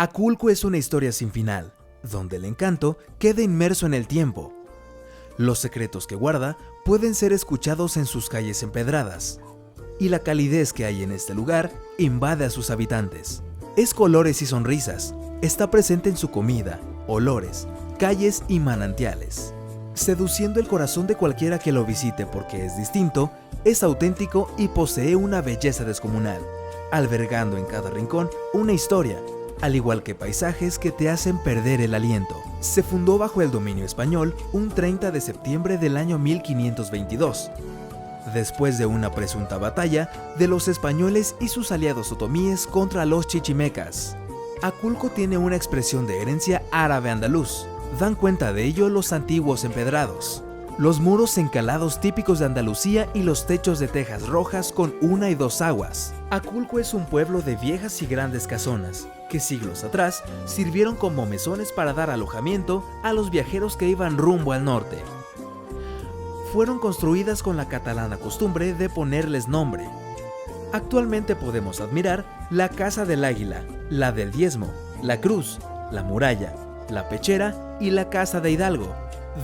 Aculco es una historia sin final, donde el encanto queda inmerso en el tiempo. Los secretos que guarda pueden ser escuchados en sus calles empedradas, y la calidez que hay en este lugar invade a sus habitantes. Es colores y sonrisas, está presente en su comida, olores, calles y manantiales, seduciendo el corazón de cualquiera que lo visite porque es distinto, es auténtico y posee una belleza descomunal, albergando en cada rincón una historia, al igual que paisajes que te hacen perder el aliento. Se fundó bajo el dominio español un 30 de septiembre del año 1522, después de una presunta batalla de los españoles y sus aliados otomíes contra los chichimecas. Aculco tiene una expresión de herencia árabe-andaluz. Dan cuenta de ello los antiguos empedrados, los muros encalados típicos de Andalucía y los techos de tejas rojas con una y dos aguas. Aculco es un pueblo de viejas y grandes casonas, que siglos atrás sirvieron como mesones para dar alojamiento a los viajeros que iban rumbo al norte. Fueron construidas con la catalana costumbre de ponerles nombre. Actualmente podemos admirar la Casa del Águila, la del Diezmo, la Cruz, la Muralla, la Pechera y la Casa de Hidalgo,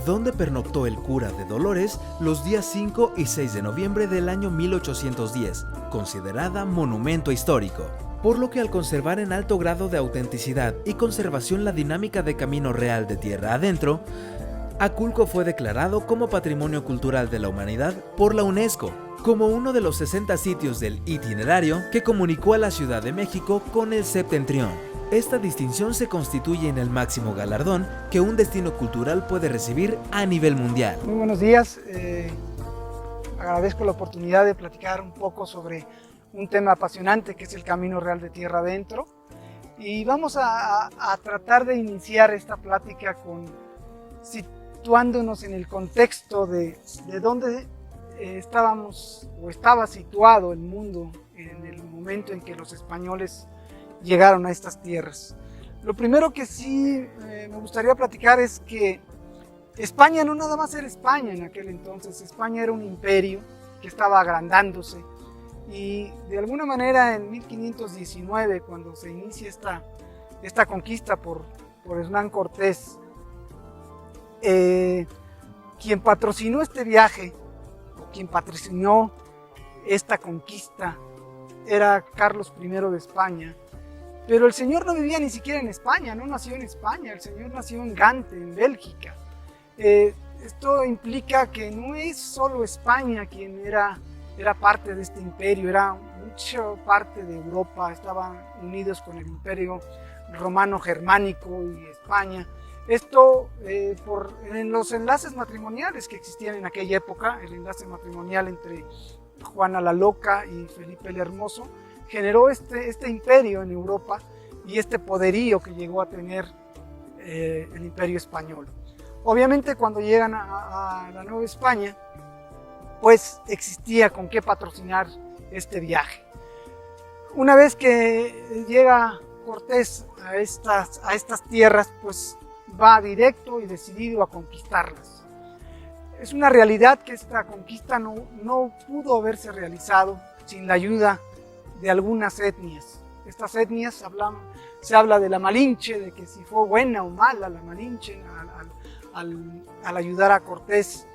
donde pernoctó el cura de Dolores los días 5 y 6 de noviembre del año 1810, considerada monumento histórico. Por lo que al conservar en alto grado de autenticidad y conservación la dinámica de camino real de tierra adentro, Aculco fue declarado como Patrimonio Cultural de la Humanidad por la UNESCO, como uno de los 60 sitios del itinerario que comunicó a la Ciudad de México con el Septentrión. Esta distinción se constituye en el máximo galardón que un destino cultural puede recibir a nivel mundial. Muy buenos días, agradezco la oportunidad de platicar un poco sobre un tema apasionante que es el Camino Real de Tierra Adentro, y vamos a tratar de iniciar esta plática situándonos en el contexto de dónde estábamos o estaba situado el mundo en el momento en que los españoles llegaron a estas tierras. Lo primero que sí me gustaría platicar es que España no nada más era España en aquel entonces. España era un imperio que estaba agrandándose, y de alguna manera en 1519, cuando se inicia esta conquista por Hernán Cortés, quien patrocinó este viaje, o quien patrocinó esta conquista, era Carlos I de España. Pero el señor no vivía ni siquiera en España, no nació en España, el señor nació en Gante, en Bélgica. Esto implica que no es solo España quien era parte de este imperio, era mucha parte de Europa, estaban unidos con el imperio romano germánico y España. Esto en los enlaces matrimoniales que existían en aquella época, el enlace matrimonial entre Juana la Loca y Felipe el Hermoso, generó este imperio en Europa y este poderío que llegó a tener el imperio español. Obviamente cuando llegan a la Nueva España, pues existía con qué patrocinar este viaje. Una vez que llega Cortés a estas tierras, pues va directo y decidido a conquistarlas. Es una realidad que esta conquista no pudo haberse realizado sin la ayuda de algunas etnias. Estas etnias se habla de la Malinche, de que si fue buena o mala la Malinche al ayudar a Cortés,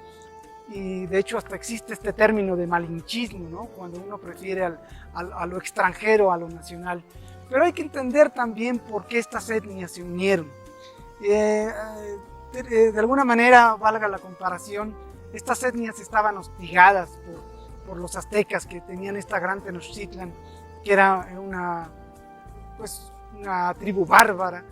y de hecho hasta existe este término de malinchismo, ¿no? Cuando uno prefiere a lo extranjero a lo nacional. Pero hay que entender también por qué estas etnias se unieron. De alguna manera, valga la comparación, estas etnias estaban hostigadas por los aztecas, que tenían esta gran Tenochtitlan, que era una tribu bárbara,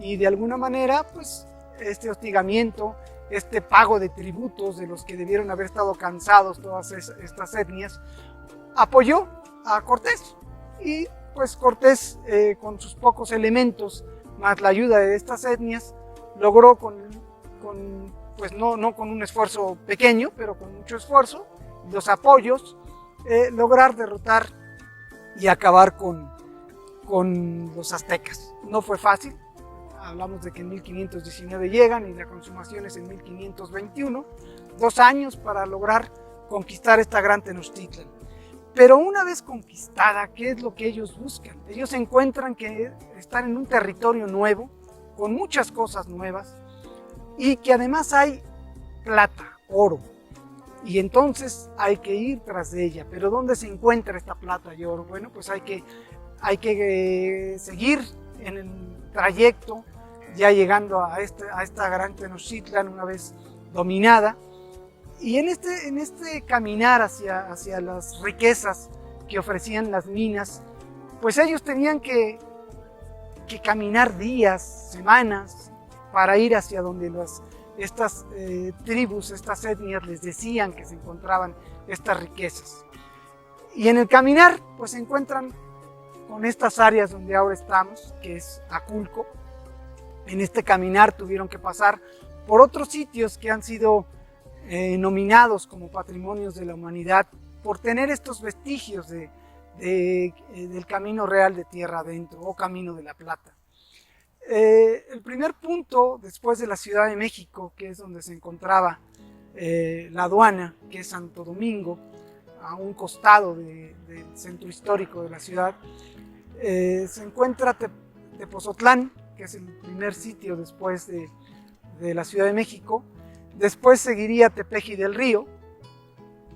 y de alguna manera pues este hostigamiento, este pago de tributos de los que debieron haber estado cansados todas estas etnias, apoyó a Cortés, y pues Cortés con sus pocos elementos más la ayuda de estas etnias logró pues no con un esfuerzo pequeño, pero con mucho esfuerzo, los apoyos, lograr derrotar y acabar con los aztecas. No fue fácil, hablamos de que en 1519 llegan y la consumación es en 1521, 2 años para lograr conquistar esta gran Tenochtitlan. Pero una vez conquistada, ¿qué es lo que ellos buscan? Ellos encuentran que están en un territorio nuevo, con muchas cosas nuevas, y que además hay plata, oro. Y entonces hay que ir tras de ella. ¿Pero dónde se encuentra esta plata y oro? Bueno, pues hay que seguir en el trayecto, ya llegando a esta gran Tenochtitlan una vez dominada. Y en este caminar hacia las riquezas que ofrecían las minas, pues ellos tenían que caminar días, semanas, para ir hacia donde estas tribus, estas etnias les decían que se encontraban estas riquezas. Y en el caminar, pues se encuentran con estas áreas donde ahora estamos, que es Aculco. En este caminar tuvieron que pasar por otros sitios que han sido nominados como patrimonios de la humanidad por tener estos vestigios del Camino Real de Tierra Adentro o Camino de la Plata. El primer punto, después de la Ciudad de México, que es donde se encontraba la aduana, que es Santo Domingo, a un costado del centro histórico de la ciudad, se encuentra Tepozotlán, que es el primer sitio después de la Ciudad de México. Después seguiría Tepeji del Río,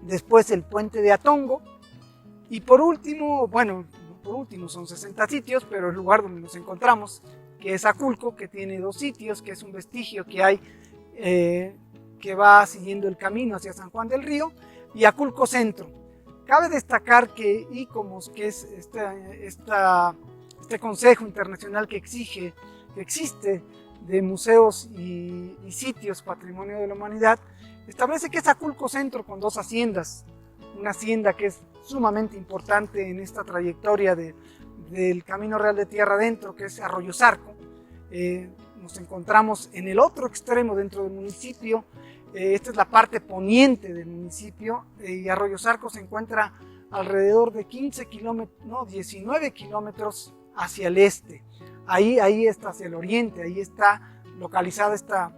después el puente de Atongo, y por último, bueno, por último son 60 sitios, pero el lugar donde nos encontramos, que es Aculco, que tiene 2 sitios, que es un vestigio que hay, que va siguiendo el camino hacia San Juan del Río, y Aculco Centro. Cabe destacar que ICOMOS, que es este consejo internacional que existe de museos y sitios patrimonio de la humanidad, establece que es Aculco Centro con 2 haciendas, una hacienda que es sumamente importante en esta trayectoria del Camino Real de Tierra Adentro, que es Arroyo Zarco. Nos encontramos en el otro extremo dentro del municipio. Esta es la parte poniente del municipio, y Arroyo Zarco se encuentra alrededor de 19 kilómetros hacia el este. Ahí está hacia el oriente, ahí está localizada esta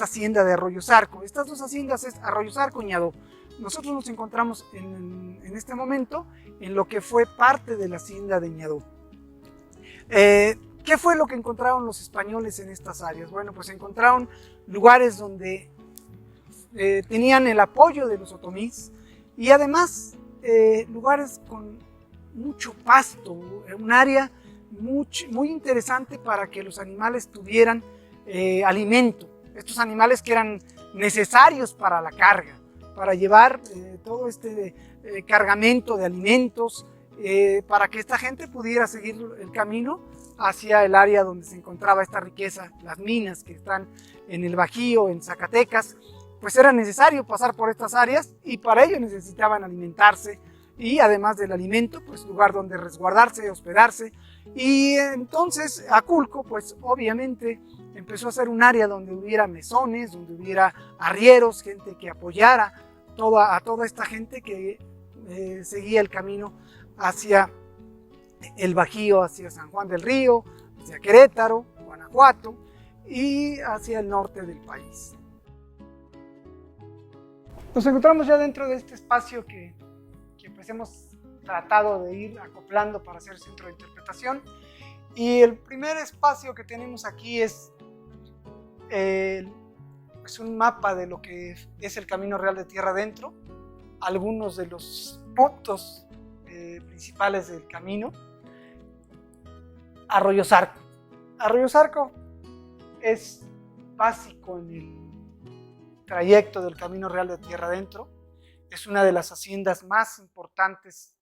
hacienda de Arroyo Zarco. Estas 2 haciendas es Arroyo Zarco y Ñadó. Nosotros nos encontramos en este momento en lo que fue parte de la hacienda de Ñadó. ¿Qué fue lo que encontraron los españoles en estas áreas? Bueno, pues encontraron lugares donde tenían el apoyo de los otomís y además lugares con mucho pasto, un área muy interesante para que los animales tuvieran alimento. Estos animales que eran necesarios para la carga, para llevar todo este cargamento de alimentos, para que esta gente pudiera seguir el camino hacia el área donde se encontraba esta riqueza, las minas que están en el Bajío, en Zacatecas. Pues era necesario pasar por estas áreas y para ello necesitaban alimentarse, y además del alimento, pues lugar donde resguardarse, hospedarse. Y entonces Aculco, pues obviamente empezó a ser un área donde hubiera mesones, donde hubiera arrieros, gente que apoyara a toda esta gente que seguía el camino hacia el Bajío, hacia San Juan del Río, hacia Querétaro, Guanajuato y hacia el norte del país. Nos encontramos ya dentro de este espacio que pues hemos tratado de ir acoplando para hacer centro de interpretación, y el primer espacio que tenemos aquí es un mapa de lo que es el Camino Real de Tierra Adentro, algunos de los puntos principales del camino. Arroyo Zarco. Arroyo Zarco es básico en el trayecto del Camino Real de Tierra Adentro. Es una de las haciendas más importantes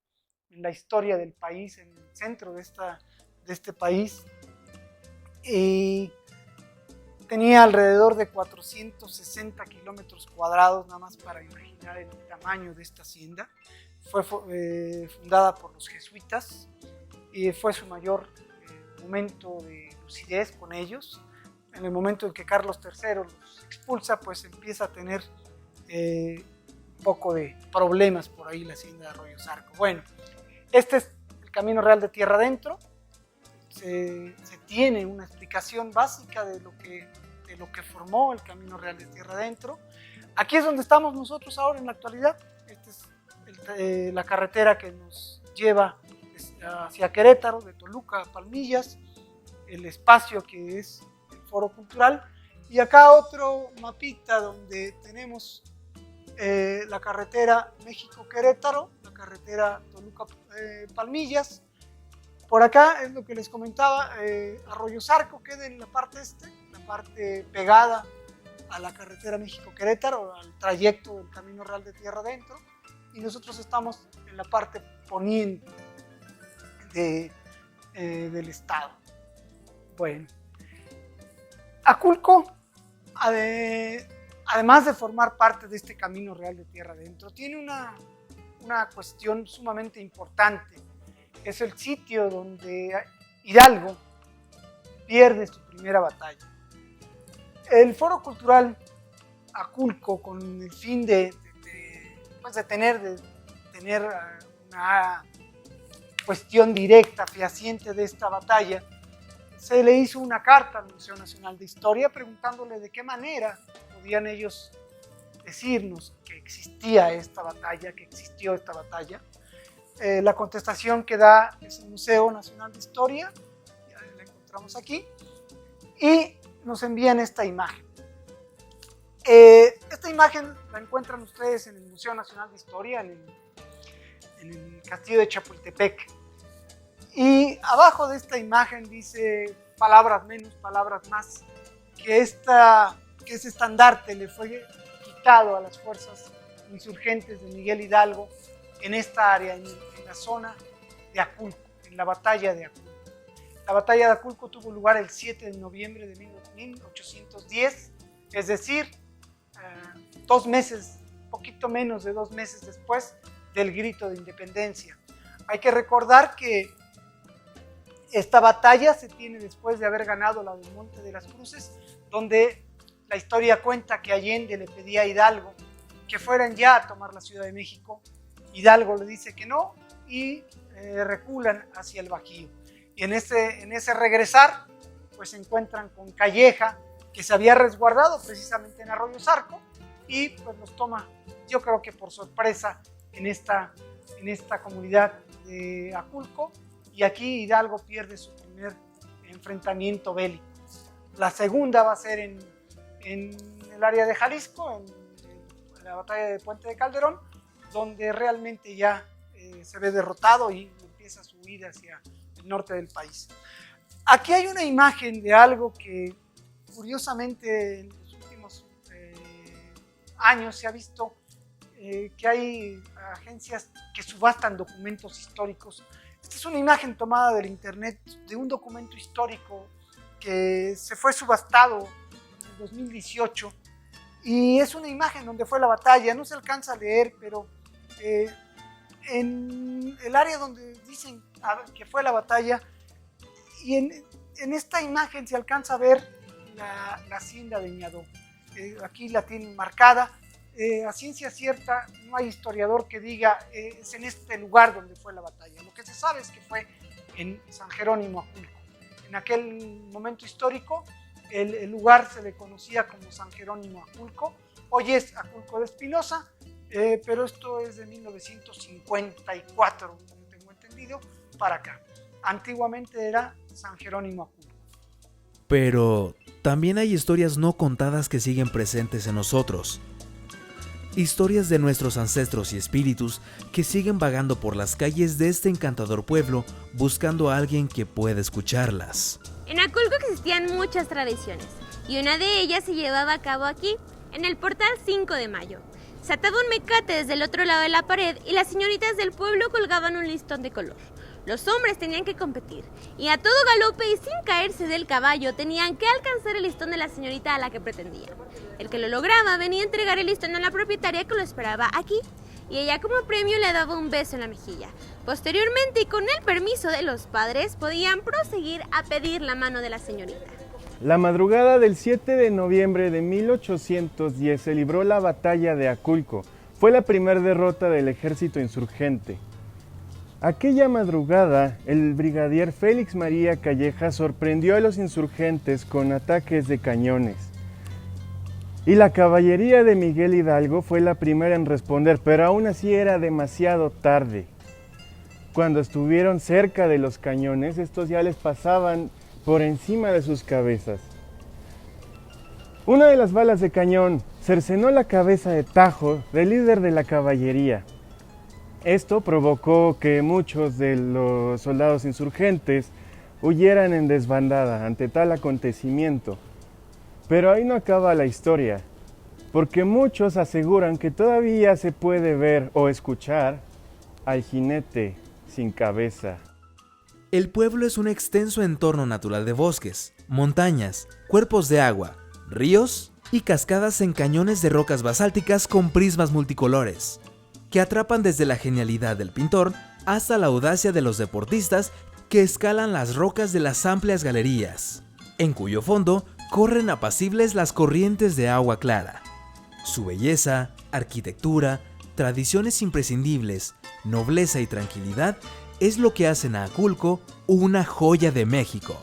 en la historia del país, en el centro de este país. Y tenía alrededor de 460 kilómetros cuadrados, nada más para imaginar el tamaño de esta hacienda. Fue fundada por los jesuitas y fue su mayor momento de lucidez con ellos. En el momento en que Carlos III los expulsa, pues empieza a tener un poco de problemas por ahí la hacienda de Arroyo Zarco. Bueno, este es el Camino Real de Tierra Adentro. Se tiene una explicación básica de lo que formó el Camino Real de Tierra Adentro. Aquí es donde estamos nosotros ahora en la actualidad. Este es la carretera que nos lleva hacia Querétaro, de Toluca a Palmillas, el espacio que es el Foro Cultural, y acá otro mapita donde tenemos la carretera México-Querétaro, la carretera Toluca-Palmillas. Por acá es lo que les comentaba, Arroyo Zarco queda en la parte la parte pegada a la carretera México-Querétaro, al trayecto del Camino Real de Tierra Adentro, y nosotros estamos en la parte poniente del estado. Bueno, Aculco, además de formar parte de este Camino Real de Tierra Adentro, tiene una cuestión sumamente importante. Es el sitio donde Hidalgo pierde su primera batalla. El Foro Cultural Aculco, con el fin de tener una cuestión directa, fehaciente de esta batalla, se le hizo una carta al Museo Nacional de Historia preguntándole de qué manera podían ellos decirnos que existía esta batalla, que existió esta batalla. La contestación que da es el Museo Nacional de Historia, ya la encontramos aquí, y nos envían esta imagen. Esta imagen la encuentran ustedes en el Museo Nacional de Historia, en el Castillo de Chapultepec. Y abajo de esta imagen dice, palabras menos, palabras más, que ese estandarte le fue quitado a las fuerzas insurgentes de Miguel Hidalgo en esta área, en la zona de Aculco, en la batalla de Aculco. La batalla de Aculco tuvo lugar el 7 de noviembre de 1810, es decir, 2 meses, poquito menos de 2 meses después del grito de independencia. Hay que recordar que esta batalla se tiene después de haber ganado la del Monte de las Cruces, donde la historia cuenta que Allende le pedía a Hidalgo que fueran ya a tomar la Ciudad de México. Hidalgo le dice que no y reculan hacia el Bajío. Y en ese regresar, pues se encuentran con Calleja, que se había resguardado precisamente en Arroyo Zarco, y pues los toma, yo creo que por sorpresa, en esta comunidad de Aculco, y aquí Hidalgo pierde su primer enfrentamiento bélico. La segunda va a ser en el área de Jalisco, en la batalla de Puente de Calderón, donde realmente ya se ve derrotado y empieza su huida hacia el norte del país. Aquí hay una imagen de algo que curiosamente en los últimos años se ha visto que hay agencias que subastan documentos históricos. Esta es una imagen tomada del internet de un documento histórico que se fue subastado en el 2018 y es una imagen donde fue la batalla. No se alcanza a leer, pero en el área donde dicen que fue la batalla, y en esta imagen se alcanza a ver la hacienda de Ñadó. Aquí la tienen marcada. A ciencia cierta no hay historiador que diga es en este lugar donde fue la batalla. Lo que se sabe es que fue en San Jerónimo Aculco. En aquel momento histórico el lugar se le conocía como San Jerónimo Aculco. Hoy es Aculco de Espinosa, pero esto es de 1954, como tengo entendido, para acá. Antiguamente era San Jerónimo Aculco. Pero también hay historias no contadas que siguen presentes en nosotros. Historias de nuestros ancestros y espíritus que siguen vagando por las calles de este encantador pueblo buscando a alguien que pueda escucharlas. En Aculco existían muchas tradiciones y una de ellas se llevaba a cabo aquí, en el portal 5 de Mayo. Se ataba un mecate desde el otro lado de la pared y las señoritas del pueblo colgaban un listón de color. Los hombres tenían que competir y a todo galope y sin caerse del caballo tenían que alcanzar el listón de la señorita a la que pretendían. El que lo lograba venía a entregar el listón a la propietaria que lo esperaba aquí y ella como premio le daba un beso en la mejilla. Posteriormente y con el permiso de los padres podían proseguir a pedir la mano de la señorita. La madrugada del 7 de noviembre de 1810 se libró la batalla de Aculco. Fue la primera derrota del ejército insurgente. Aquella madrugada, el brigadier Félix María Calleja sorprendió a los insurgentes con ataques de cañones. Y la caballería de Miguel Hidalgo fue la primera en responder, pero aún así era demasiado tarde. Cuando estuvieron cerca de los cañones, estos ya les pasaban por encima de sus cabezas. Una de las balas de cañón cercenó la cabeza de Tajo, del líder de la caballería. Esto provocó que muchos de los soldados insurgentes huyeran en desbandada ante tal acontecimiento. Pero ahí no acaba la historia, porque muchos aseguran que todavía se puede ver o escuchar al jinete sin cabeza. El pueblo es un extenso entorno natural de bosques, montañas, cuerpos de agua, ríos y cascadas en cañones de rocas basálticas con prismas multicolores, que atrapan desde la genialidad del pintor hasta la audacia de los deportistas que escalan las rocas de las amplias galerías, en cuyo fondo corren apacibles las corrientes de agua clara. Su belleza, arquitectura, tradiciones imprescindibles, nobleza y tranquilidad es lo que hacen a Aculco una joya de México.